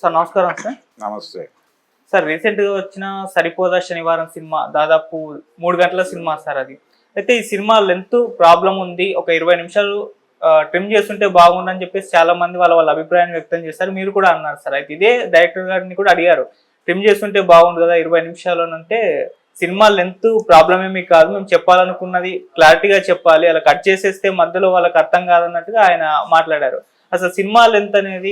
Sir నమస్కారం sir. నమస్తే sir రీసెంట్గా వచ్చిన సరిపోదా శనివారం సినిమా దాదాపు 3 గంటల సినిమా సార్ అది. అయితే ఈ సినిమా లెంత్ ప్రాబ్లం ఉంది, ఒక 20 నిమిషాలు ట్రిమ్ చేస్తుంటే బాగుండని చెప్పేసి చాలా మంది వాళ్ళ అభిప్రాయాన్ని వ్యక్తం చేశారు. మీరు కూడా అన్నారు సార్. అయితే ఇదే డైరెక్టర్ గారిని కూడా అడిగారు, ట్రిమ్ చేస్తుంటే బాగుండు కదా 20 నిమిషాలు అని. అంటే సినిమా లెంత్ ప్రాబ్లం ఏమీ కాదు, మేము చెప్పాలనుకున్నది క్లారిటీగా చెప్పాలి, అలా కట్ చేసేస్తే మధ్యలో వాళ్ళకి అర్థం కాదన్నట్టుగా ఆయన మాట్లాడారు. అసలు సినిమా లెంత్ అనేది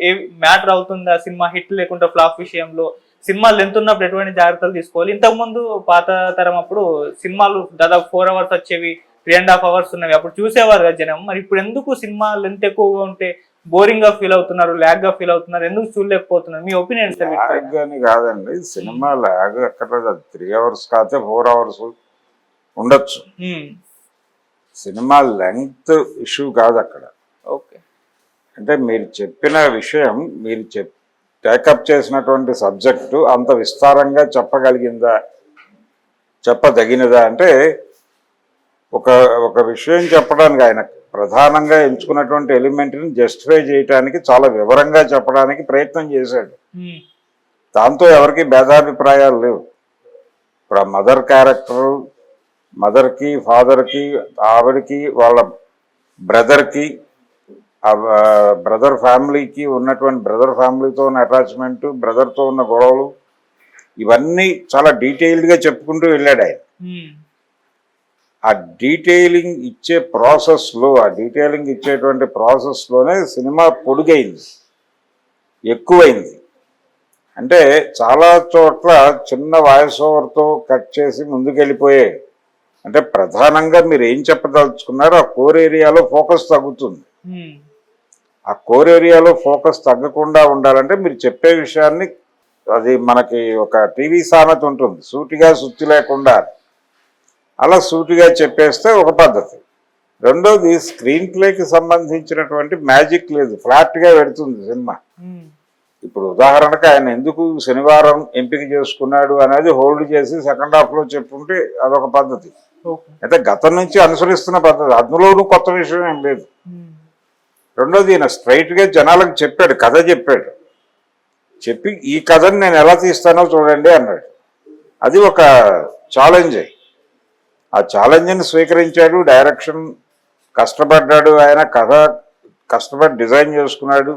ఏ మ్యాటర్ అవుతుందా సినిమా హిట్ లేకుండా ఫ్లాప్ విషయంలో? సినిమా లెంత్ ఉన్నప్పుడు ఎటువంటి జాగ్రత్తలు తీసుకోవాలి? ఇంతకుముందు పాత తరం అప్పుడు సినిమాలు దాదాపు 4 అవర్స్ వచ్చేవి, 3.5 అవర్స్ ఉన్నవి, అప్పుడు చూసేవారు కదా జనం. మరి ఇప్పుడు ఎందుకు సినిమా లెంత్ ఎక్కువగా ఉంటే బోరింగ్ గా ఫీల్ అవుతున్నారు, ల్యాగ్ గా ఫీల్ అవుతున్నారు, ఎందుకు చూడలేకపోతున్నారు? మీ ఒపీనియన్ సార్. ల్యాగ్ అని కాదండి, సినిమా ల్యాగ్ ఎక్కడ 3 అవర్స్ కాకపోతే 4 అవర్స్ ఉండొచ్చు. సినిమా లెంగ్త్ ఇష్యూ కాదు అక్కడ. ఓకే, అంటే మీరు చెప్పిన విషయం, మీరు టేకప్ చేసినటువంటి సబ్జెక్టు అంత విస్తారంగా చెప్పగలిగిందా, చెప్పదగినదా అంటే ఒక విషయం చెప్పడానికి ఆయన ప్రధానంగా ఎంచుకున్నటువంటి ఎలిమెంట్ని జస్టిఫై చేయడానికి చాలా వివరంగా చెప్పడానికి ప్రయత్నం చేశాడు. దాంతో ఎవరికి భేదాభిప్రాయాలు లేవు. ఇప్పుడు ఆ మదర్ క్యారెక్టరు, మదర్కి ఫాదర్కి, ఆవిడకి వాళ్ళ బ్రదర్కి, బ్రదర్ ఫ్యామిలీకి ఉన్నటువంటి బ్రదర్ ఫ్యామిలీతో ఉన్న అటాచ్మెంట్, బ్రదర్తో ఉన్న గొడవలు, ఇవన్నీ చాలా డీటెయిల్డ్గా చెప్పుకుంటూ వెళ్ళాడు ఆయన. ఆ డీటెయిలింగ్ ఇచ్చే ప్రాసెస్లో, ఆ డీటెయిలింగ్ ఇచ్చేటువంటి ప్రాసెస్లోనే సినిమా పొడుగైంది, ఎక్కువైంది. అంటే చాలా చోట్ల చిన్న వాయిస్ ఓవర్తో కట్ చేసి ముందుకెళ్ళిపోయే, అంటే ప్రధానంగా మీరు ఏం చెప్పదలుచుకున్నారో ఆ కోర్ ఏరియాలో ఫోకస్ తగ్గుతుంది. ఆ కోర్ ఏరియాలో ఫోకస్ తగ్గకుండా ఉండాలంటే మీరు చెప్పే విషయాన్ని, అది మనకి ఒక టీవీ సామెత ఉంటుంది, సూటిగా సుత్తి లేకుండా, అలా సూటిగా చెప్పేస్తే ఒక పద్ధతి. రెండోది, స్క్రీన్ ప్లేకి సంబంధించినటువంటి మ్యాజిక్ లేదు, ఫ్లాట్గా పెడుతుంది సినిమా. ఇప్పుడు ఉదాహరణకు ఆయన ఎందుకు శనివారం ఎంపిక చేసుకున్నాడు అనేది హోల్డ్ చేసి సెకండ్ హాఫ్లో చెప్పుకుంటే అదొక పద్ధతి. అయితే గతం నుంచి అనుసరిస్తున్న పద్ధతి, అందులోనూ కొత్త విషయం ఏం లేదు. రెండోది, ఈయన స్ట్రైట్గా జనాలకు చెప్పాడు, కథ చెప్పాడు. చెప్పి ఈ కథని నేను ఎలా తీస్తానో చూడండి అన్నాడు. అది ఒక ఛాలెంజ్. ఆ ఛాలెంజ్ని స్వీకరించాడు. డైరెక్షన్ కష్టపడ్డాడు, ఆయన కథ కష్టపడి డిజైన్ చేసుకున్నాడు,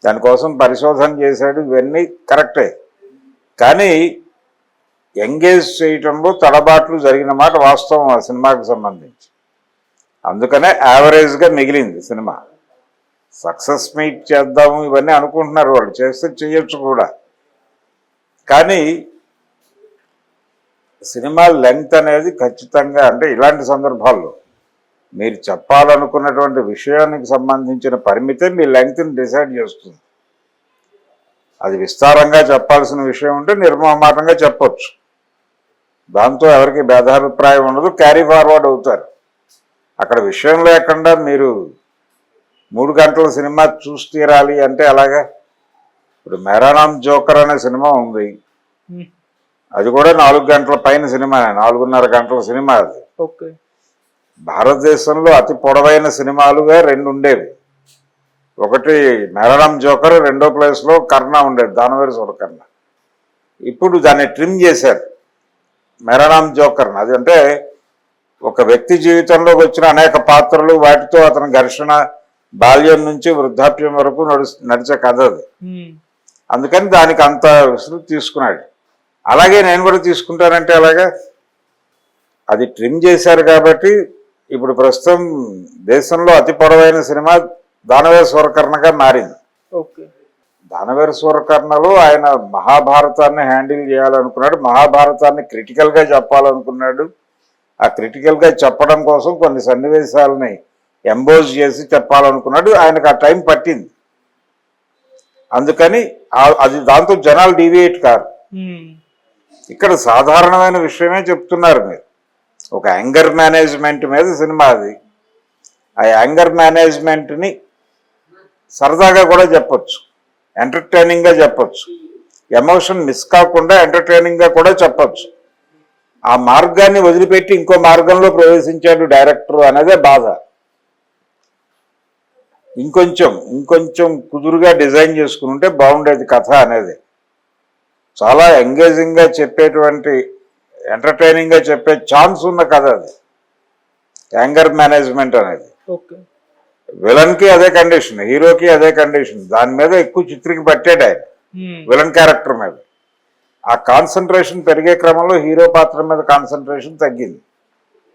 దానికోసం పరిశోధన చేశాడు, ఇవన్నీ కరెక్టే. కానీ ఎంగేజ్ చేయటంలో తడబాట్లు జరిగిన మాట వాస్తవం ఆ సినిమాకి సంబంధించి. అందుకనే యావరేజ్గా మిగిలింది సినిమా. సక్సెస్ మీట్ చేద్దాము ఇవన్నీ అనుకుంటున్నారు వాళ్ళు, చేస్తే చేయొచ్చు కూడా. కానీ సినిమా లెంగ్త్ అనేది ఖచ్చితంగా, అంటే ఇలాంటి సందర్భాల్లో మీరు చెప్పాలనుకున్నటువంటి విషయానికి సంబంధించిన పరిమితే మీ లెంగ్త్ని డిసైడ్ చేస్తుంది. అది విస్తారంగా చెప్పాల్సిన విషయం ఉంటే నిర్మమాటంగా చెప్పొచ్చు, దాంతో ఎవరికి భేదాభిప్రాయం ఉండదు, క్యారీ ఫార్వర్డ్ అవుతారు. అక్కడ విషయం లేకుండా మీరు 3 గంటల సినిమా చూసి తీరాలి అంటే అలాగా. ఇప్పుడు మేరా నామ్ జోకర్ అనే సినిమా ఉంది, అది కూడా 4 గంటల పైన సినిమా, 4.5 గంటల సినిమా అది. భారతదేశంలో అతి పొడవైన సినిమాలుగా 2 ఉండేవి. ఒకటి మేరా నామ్ జోకర్, రెండో ప్లేస్లో కర్ణ ఉండేది, దానవేరు సూరకర్ణ. ఇప్పుడు దాన్ని ట్రిమ్ చేశారు మేరా నామ్ జోకర్. అది అంటే ఒక వ్యక్తి జీవితంలోకి వచ్చిన అనేక పాత్రలు, వాటితో అతని ఘర్షణ, బాల్యం నుంచి వృద్ధాప్యం వరకు నడిచే కథ అది. అందుకని దానికి అంత విసురు తీసుకున్నాడు. అలాగే నేను కూడా తీసుకుంటానంటే అలాగా. అది ట్రిమ్ చేశారు కాబట్టి ఇప్పుడు ప్రస్తుతం దేశంలో అతి పొడవైన సినిమా దానవేర సూరకర్ణగా మారింది. దానవేర సూరకర్ణలో ఆయన మహాభారతాన్ని హ్యాండిల్ చేయాలనుకున్నాడు, మహాభారతాన్ని క్రిటికల్గా చెప్పాలనుకున్నాడు. ఆ క్రిటికల్గా చెప్పడం కోసం కొన్ని సన్నివేశాలని ఎంబోజ్ చేసి చెప్పాలనుకున్నాడు. ఆయనకు ఆ టైం పట్టింది. అందుకని అది దాంతో జనాలు డీవియేట్ కారు. ఇక్కడ సాధారణమైన విషయమే చెప్తున్నారు మీరు. ఒక యాంగర్ మేనేజ్మెంట్ మీద సినిమా అది. ఆ యాంగర్ మేనేజ్మెంట్ని సరదాగా కూడా చెప్పొచ్చు, ఎంటర్టైనింగ్గా చెప్పొచ్చు, ఎమోషన్ మిస్ కాకుండా ఎంటర్టైనింగ్గా కూడా చెప్పొచ్చు. ఆ మార్గాన్ని వదిలిపెట్టి ఇంకో మార్గంలో ప్రవేశించాడు డైరెక్టర్ అనేదే బాధ. ఇంకొంచెం కుదురుగా డిజైన్ చేసుకుని ఉంటే బాగుండేది కథ అనేది. చాలా ఎంగేజింగ్గా చెప్పేటువంటి, ఎంటర్టైనింగ్గా చెప్పే ఛాన్స్ ఉన్న కథ అది. యాంగర్ మేనేజ్మెంట్ అనేది ఓకే. విలన్కి అదే కండిషన్, హీరోకి అదే కండిషన్. దాని మీద ఎక్కువ చిత్రికి పట్టాడు ఆయన, విలన్ క్యారెక్టర్ మీద. ఆ కాన్సన్ట్రేషన్ పెరిగే క్రమంలో హీరో పాత్ర మీద కాన్సన్ట్రేషన్ తగ్గింది.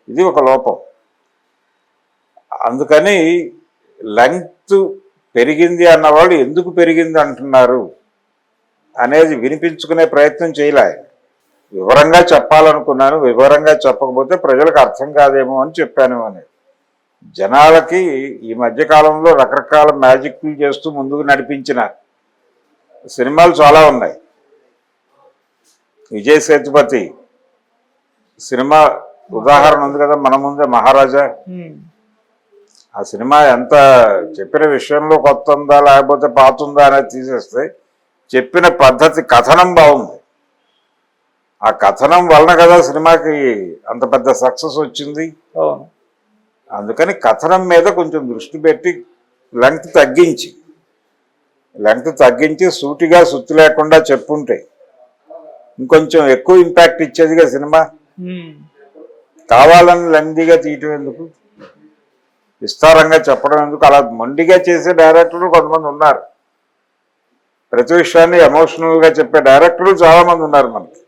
ఇది ఒక లోపం. అందుకని లెంగ్త్ పెరిగింది అన్నవాళ్ళు ఎందుకు పెరిగింది అంటున్నారు అనేది వినిపించుకునే ప్రయత్నం చేయలే. వివరంగా చెప్పాలనుకున్నాను, వివరంగా చెప్పకపోతే ప్రజలకు అర్థం కాదేమో అని చెప్పాను అనేది. జనాలకి ఈ మధ్యకాలంలో రకరకాల మ్యాజిక్లు చేస్తూ ముందుకు నడిపించిన సినిమాలు చాలా ఉన్నాయి. విజయ్ సేతుపతి సినిమా ఉదాహరణ ఉంది కదా మన ముందే, మహారాజా. ఆ సినిమా ఎంత చెప్పిన విషయంలో కొత్త ఉందా లేకపోతే పాత ఉందా అనేది తీసేస్తే చెప్పిన పద్ధతి, కథనం బాగుంది. ఆ కథనం వలన కదా సినిమాకి అంత పెద్ద సక్సెస్ వచ్చింది. అందుకని కథనం మీద కొంచెం దృష్టి పెట్టి లెంగ్త్ తగ్గించి సూటిగా సుత్తి లేకుండా చెప్పుంటే ఇంకొంచెం ఎక్కువ ఇంపాక్ట్ ఇచ్చేదిగా సినిమా. కావాలని లెంగ్తీగా తీయటం ఎందుకు, విస్తారంగా చెప్పడం ఎందుకు? అలా మొండిగా చేసే డైరెక్టర్లు కొంతమంది ఉన్నారు. ప్రతి విషయాన్ని ఎమోషనల్గా చెప్పే డైరెక్టర్లు చాలామంది ఉన్నారు మనకి.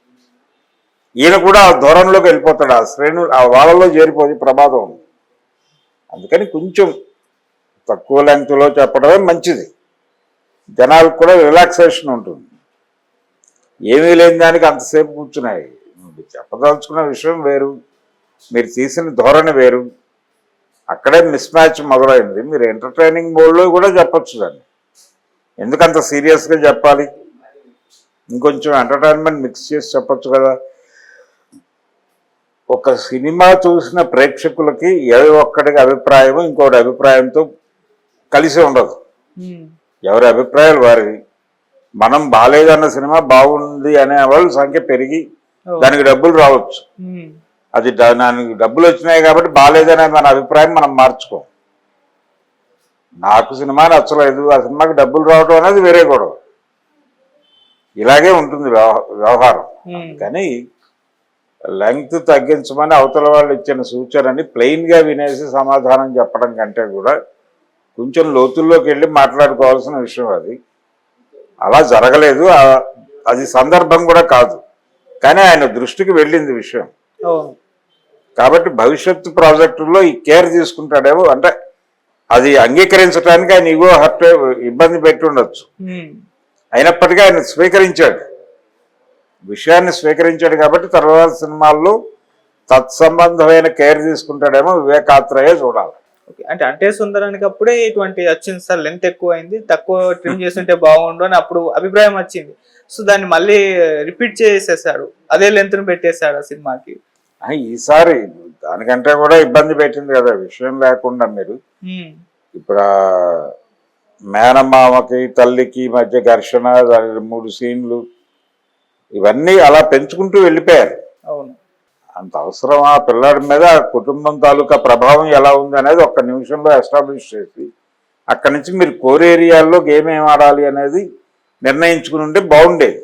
ఈయన కూడా ఆ దూరంలోకి వెళ్ళిపోతాడు, ఆ శ్రేణు, ఆ వాళ్ళలో చేరిపోయి ప్రమాదం ఉంది. అందుకని కొంచెం తక్కువ లెంగ్త్లో చెప్పడమే మంచిది. జనాలకు కూడా రిలాక్సేషన్ ఉంటుంది. ఏమీ లేని దానికి అంతసేపు కూర్చున్నాయి. చెప్పదలుచుకున్న విషయం వేరు, మీరు తీసిన ధోరణి వేరు. అక్కడే మిస్ మ్యాచ్ మొదలైంది. మీరు ఎంటర్టైనింగ్ మోడ్లో కూడా చెప్పచ్చు దాన్ని. ఎందుకంత సీరియస్గా చెప్పాలి? ఇంకొంచెం ఎంటర్టైన్మెంట్ మిక్స్ చేసి చెప్పచ్చు కదా. ఒక సినిమా చూసిన ప్రేక్షకులకి ఏ ఒక్కడికి అభిప్రాయం ఇంకోటి అభిప్రాయంతో కలిసి ఉండదు. ఎవరి అభిప్రాయాలు వారివి. మనం బాగాలేదన్న సినిమా బాగుంది అనే వాళ్ళ సంఖ్య పెరిగి దానికి డబ్బులు రావచ్చు. అది దానికి డబ్బులు వచ్చినాయి కాబట్టి బాగాలేదనే మన అభిప్రాయం మనం మార్చుకోం. నాకు సినిమా నచ్చలేదు, ఆ సినిమాకి డబ్బులు రావడం అనేది వేరే గొడవ. ఇలాగే ఉంటుంది వ్యవహారం. కానీ లెంగ్త్ తగ్గించమని అవతల వాళ్ళు ఇచ్చిన సూచనని ప్లెయిన్గా వినేసి సమాధానం చెప్పడం కంటే కూడా కొంచెం లోతుల్లోకి వెళ్ళి మాట్లాడుకోవాల్సిన విషయం అది. అలా జరగలేదు, అది సందర్భం కూడా కాదు. కానీ ఆయన దృష్టికి వెళ్ళింది విషయం. కాబట్టి భవిష్యత్తు ప్రాజెక్టుల్లో ఈ కేర్ తీసుకుంటాడేమో, అంటే అది అంగీకరించడానికి ఆయన ఇగో హర్ట్ ఇబ్బంది పెట్టి ఉండొచ్చు. అయినప్పటికీ ఆయన స్వీకరించాడు, విషయాన్ని స్వీకరించాడు. కాబట్టి తర్వాత సినిమాల్లో తత్సంబంధమైన కేర్ తీసుకుంటాడేమో వివేకాత్రయే చూడాలి. అంటే సుందరానికి అప్పుడే ఇటువంటి వచ్చింది సార్, లెంత్ ఎక్కువ అయింది, తక్కువ ట్రిమ్ చేస్తుంటే బాగుండు అని అప్పుడు అభిప్రాయం వచ్చింది. సో దాన్ని మళ్ళీ రిపీట్ చేసేసాడు, అదే లెంత్ ను పెట్టేశాడు ఆ సినిమాకి. ఈసారి దానికంటే కూడా ఇబ్బంది పెట్టింది కదా విషయం లేకుండా. మీరు ఇప్పుడు మేనమామకి తల్లికి మధ్య ఘర్షణ, 3 సీన్లు, ఇవన్నీ అలా పెంచుకుంటూ వెళ్ళిపోయారు. అవును, అంత అవసరం ఆ పిల్లాడి మీద కుటుంబం తాలూకా ప్రభావం ఎలా ఉంది అనేది ఒక్క నిమిషంలో ఎస్టాబ్లిష్ చేసి అక్కడి నుంచి మీరు కోర్ ఏరియాల్లో గేమ్ ఏం ఆడాలి అనేది నిర్ణయించుకుని ఉంటే బాగుండేది.